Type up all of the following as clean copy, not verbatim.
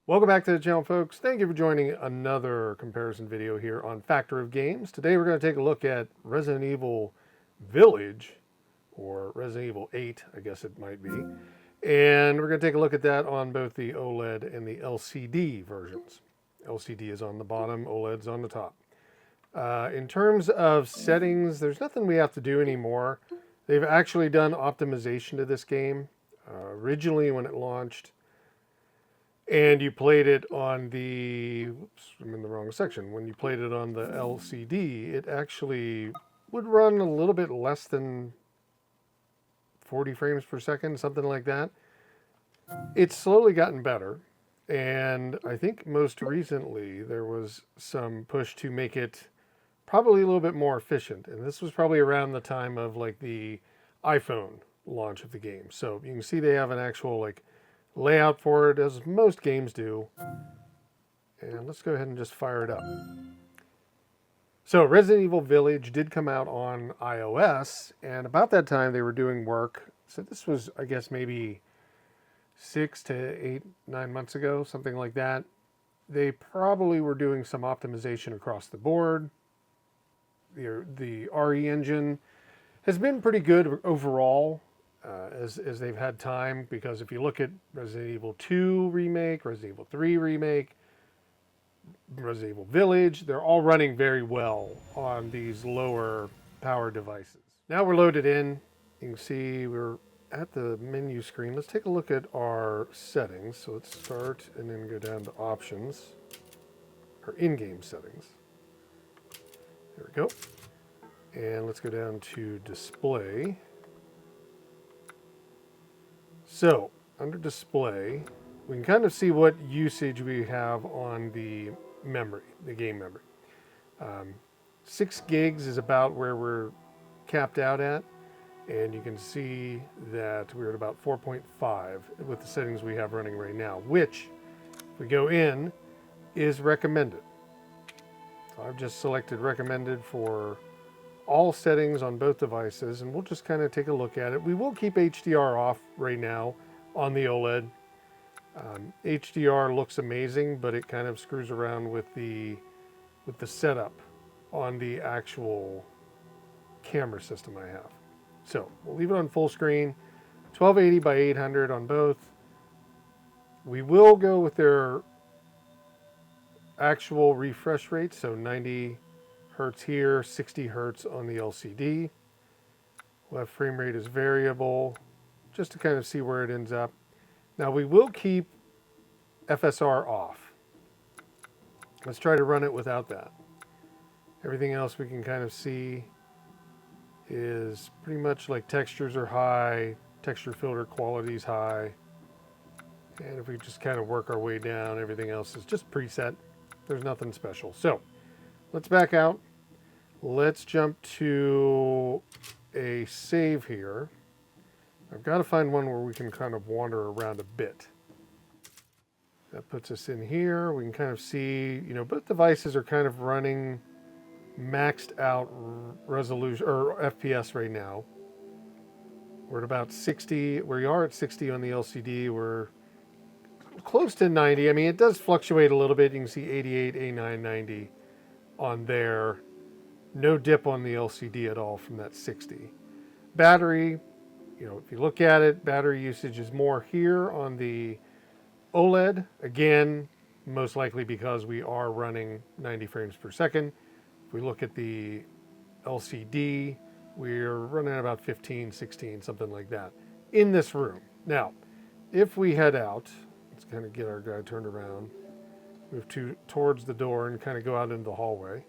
Welcome back to the channel, folks. Thank you for joining another comparison video here on Factor of Games. Today we're going to take a look at Resident Evil Village, or Resident Evil 8, I guess it might be. And we're going to take a look at that on both the OLED and the LCD versions. LCD is on the bottom, OLED's on the top. In terms of settings, there's nothing we have to do anymore. They've actually done optimization to this game. Originally when it launched, and you played it on the, whoops, I'm in the wrong section. When you played it on the LCD, it actually would run a little bit less than 40 frames per second, something like that. It's slowly gotten better. And I think most recently there was some push to make it probably a little bit more efficient. And this was probably around the time of like the iPhone launch of the game. So you can see they have an actual like layout for it, as most games do. And let's go ahead and just fire it up. So Resident Evil Village did come out on iOS, and about that time they were doing work. So this was, I guess, maybe 6 to 8, 9 months ago, something like that. They probably were doing some optimization across the board. The RE engine has been pretty good overall. As they've had time, because if you look at Resident Evil 2 Remake, Resident Evil 3 Remake, Resident Evil Village, they're all running very well on these lower power devices. Now we're loaded in. You can see we're at the menu screen. Let's take a look at our settings. So let's start and then go down to options, or in-game settings. There we go. And let's go down to display. So, under display, we can kind of see what usage we have on the memory, the game memory. 6 gigs is about where we're capped out at, and you can see that we're at about 4.5 with the settings we have running right now, which, if we go in, is recommended. So I've just selected recommended for all settings on both devices, and we'll just kind of take a look at it. We will keep HDR off right now on the OLED. HDR looks amazing, but it kind of screws around with the setup on the actual camera system I have. So we'll leave it on full screen, 1280 by 800 on both. We will go with their actual refresh rate, so 90 hertz here, 60 hertz on the LCD. Left frame rate is variable, just to kind of see where it ends up. Now we will keep FSR off. Let's try to run it without that. Everything else we can kind of see is pretty much like textures are high, texture filter quality is high. And if we just kind of work our way down, everything else is just preset. There's nothing special. So let's back out. Let's jump to a save here. I've got to find one where we can kind of wander around a bit. That puts us in here. We can kind of see, you know, both devices are kind of running maxed out resolution or FPS right now. We're at about 60. We are at 60 on the LCD. We're close to 90. I mean, it does fluctuate a little bit. You can see 88, 89, 90 on there. No dip on the LCD at all from that 60. Battery, you know, if you look at it, battery usage is more here on the OLED. Again, most likely because we are running 90 frames per second. If we look at the LCD, we're running at about 15, 16, something like that in this room. Now, if we head out, let's kind of get our guy turned around, move towards the door and kind of go out into the hallway.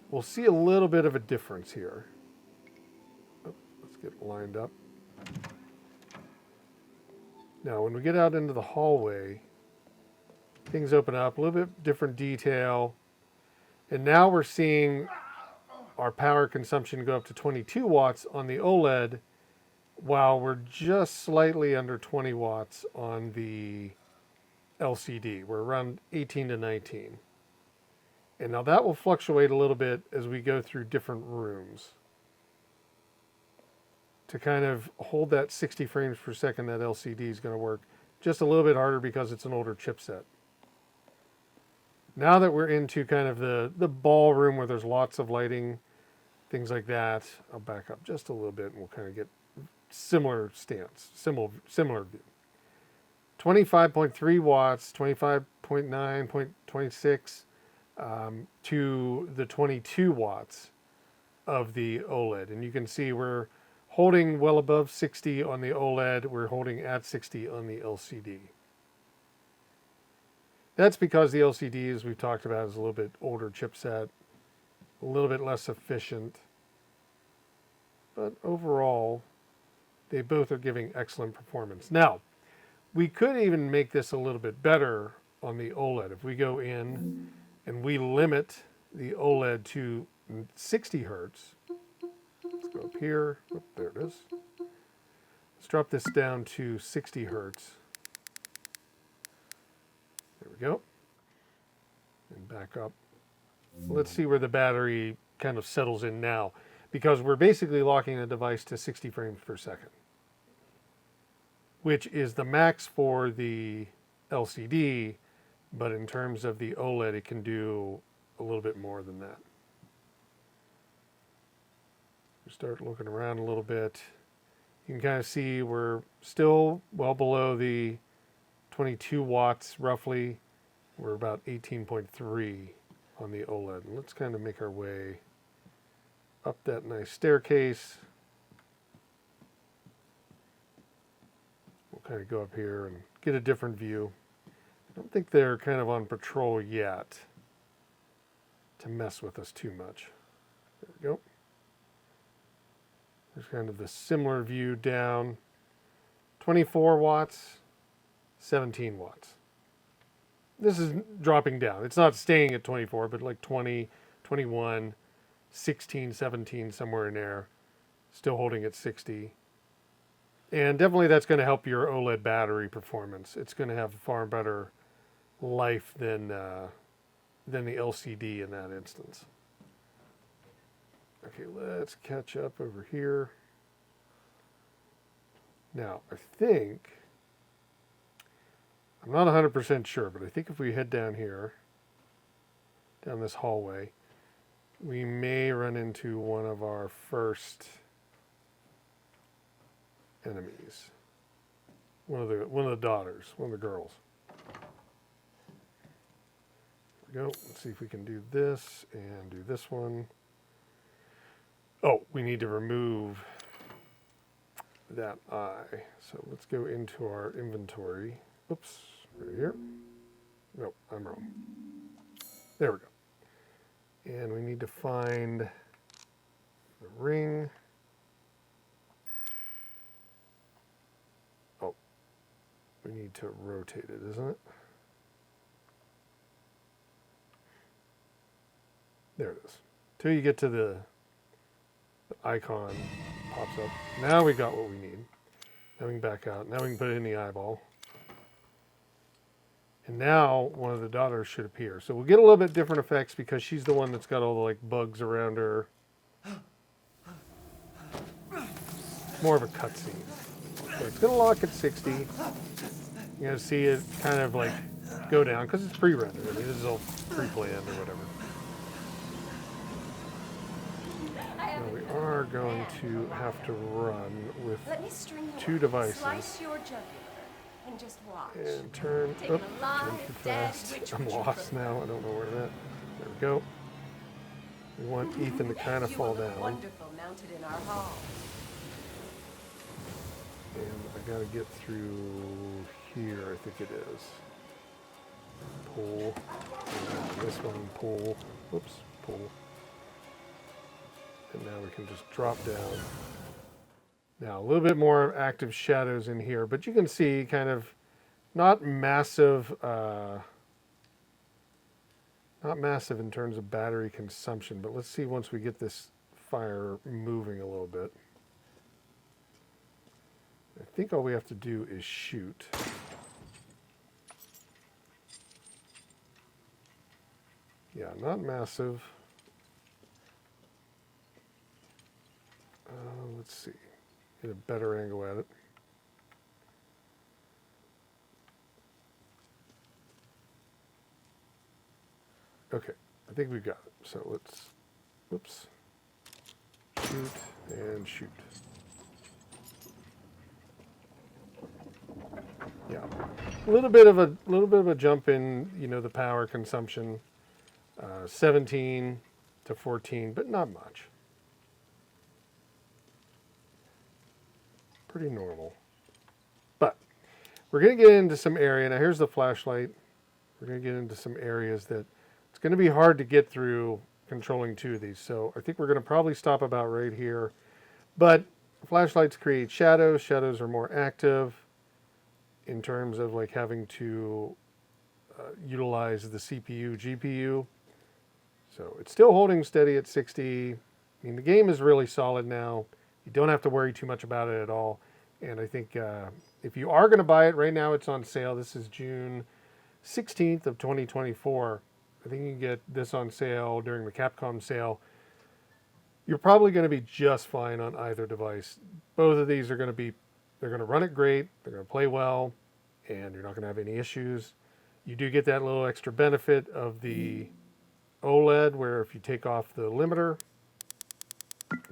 We'll see a little bit of a difference here. Oh, let's get lined up. Now, when we get out into the hallway, things open up, a little bit different detail. And now we're seeing our power consumption go up to 22 watts on the OLED, while we're just slightly under 20 watts on the LCD. We're around 18 to 19. And now that will fluctuate a little bit as we go through different rooms. To kind of hold that 60 frames per second that LCD is going to work just a little bit harder because it's an older chipset. Now that we're into kind of the ballroom where there's lots of lighting, things like that, I'll back up just a little bit and we'll kind of get similar stance, similar view. 25.3 watts, 25.9, 26 to the 22 watts of the OLED. And you can see we're holding well above 60 on the OLED. We're holding at 60 on the LCD. That's because the LCD, as we've talked about, is a little bit older chipset, a little bit less efficient. But overall, they both are giving excellent performance. Now, we could even make this a little bit better on the OLED. If we go in and we limit the OLED to 60 hertz, let's go up here, oh, there it is. Let's drop this down to 60 hertz. There we go. And back up. Let's see where the battery kind of settles in now, because we're basically locking the device to 60 frames per second, which is the max for the LCD, but in terms of the OLED, it can do a little bit more than that. We start looking around a little bit. You can kind of see we're still well below the 22 watts roughly. We're about 18.3 on the OLED. And let's kind of make our way up that nice staircase. We'll kind of go up here and get a different view. I don't think they're kind of on patrol yet to mess with us too much. There we go. There's kind of the similar view down. 24 watts, 17 watts. This is dropping down. It's not staying at 24, but like 20, 21, 16, 17, somewhere in there. Still holding at 60. And definitely that's going to help your OLED battery performance. It's going to have far better life than the LCD in that instance. Okay, let's catch up over here. Now, I think, I'm not 100% sure, but I think if we head down here, down this hallway, we may run into one of our first enemies. One of the daughters, one of the girls. There we go. Let's see if we can do this and do this one. Oh, we need to remove that eye. So let's go into our inventory. Oops, right here. Nope, I'm wrong. There we go. And we need to find the ring. Oh, we need to rotate it, isn't it? There it is. Till you get to the icon pops up. Now we got what we need. Now we can back out. Now we can put it in the eyeball. And now one of the daughters should appear. So we'll get a little bit different effects because she's the one that's got all the like bugs around her. More of a cutscene. So it's going to lock at 60. You're going to see it kind of like go down because it's pre-rendered. I mean, this is all pre-planned or whatever. Now we are going to have to run with two devices. Slice your jugular and just watch. And turn too fast. I'm lost now. I don't know where that. There we go. We want Ethan to kind of fall down. Wonderful mounted in our hall. And I got to get through here, I think it is. Pull. And this one, pull. Oops, pull. And now we can just drop down. Now, a little bit more active shadows in here, but you can see kind of not massive in terms of battery consumption, but let's see once we get this fire moving a little bit. I think all we have to do is shoot. Yeah, not massive. Let's see. Get a better angle at it. Okay, I think we've got it. So let's, whoops, shoot and shoot. Yeah, a little bit of a jump in, the power consumption, 17 to 14, but not much. Pretty normal. But we're going to get into some area. Now here's the flashlight. We're going to get into some areas that it's going to be hard to get through controlling two of these. So I think we're going to probably stop about right here. But flashlights create shadows. Shadows are more active in terms of like having to utilize the CPU, GPU. So it's still holding steady at 60. I mean, the game is really solid now. You don't have to worry too much about it at all. And I think if you are going to buy it, right now it's on sale. This is June 16th of 2024. I think you can get this on sale during the Capcom sale. You're probably going to be just fine on either device. Both of these are going to be, they're going to run it great, they're going to play well, and you're not going to have any issues. You do get that little extra benefit of the OLED, where if you take off the limiter,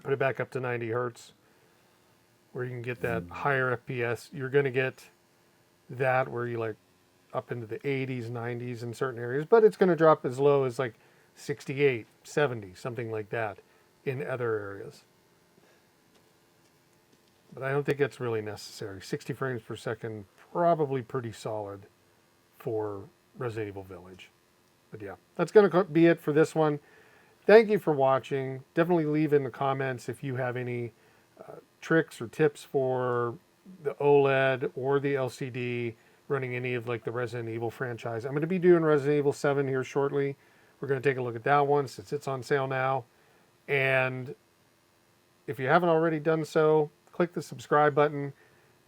put it back up to 90 hertz, where you can get that higher FPS, you're going to get that where you like up into the 80s, 90s in certain areas, but it's going to drop as low as like 68, 70, something like that in other areas. But I don't think that's really necessary. 60 frames per second, probably pretty solid for Resident Evil Village. But yeah, that's going to be it for this one. Thank you for watching. Definitely leave in the comments if you have any tricks or tips for the OLED or the LCD running any of like the Resident Evil franchise. I'm going to be doing Resident Evil 7 here shortly. We're going to take a look at that one since it's on sale now. And if you haven't already done so, click the subscribe button.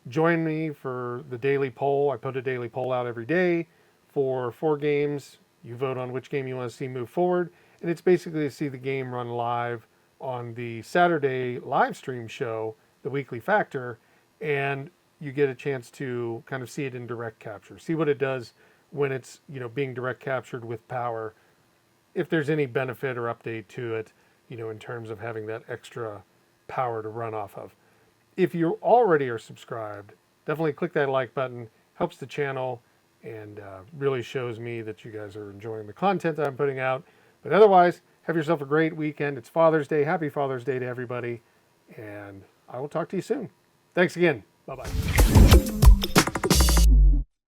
Join me for the daily poll. I put a daily poll out every day for 4 games. You vote on which game you want to see move forward. And it's basically to see the game run live on the Saturday live stream show, the Weekly Factor, and you get a chance to kind of see it in direct capture. See what it does when it's, being direct captured with power. If there's any benefit or update to it, in terms of having that extra power to run off of. If you already are subscribed, definitely click that like button. Helps the channel and really shows me that you guys are enjoying the content that I'm putting out. But otherwise, have yourself a great weekend. It's Father's Day. Happy Father's Day to everybody. And I will talk to you soon. Thanks again. Bye-bye.